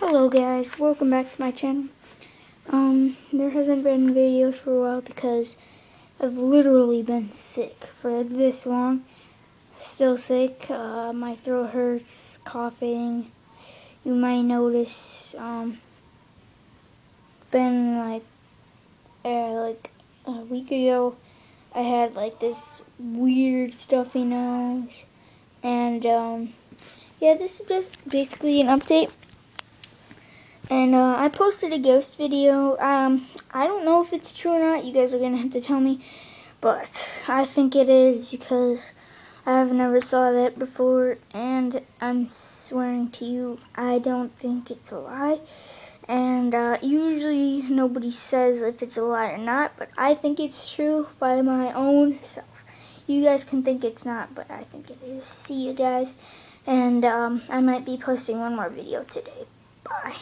Hello guys, welcome back to my channel. There hasn't been videos for a while because I've literally been sick for this long. Still sick, my throat hurts, coughing. You might notice, been like a week ago, I had like this weird stuffy nose. And, yeah, this is just basically an update. And I posted a ghost video. I don't know if it's true or not. You guys are gonna have to tell me, but I think it is because I've never saw that before, and I'm swearing to you, I don't think it's a lie. And usually nobody says if it's a lie or not, but I think it's true by my own self. You guys can think it's not, but I think it is. See you guys, and I might be posting one more video today. Bye.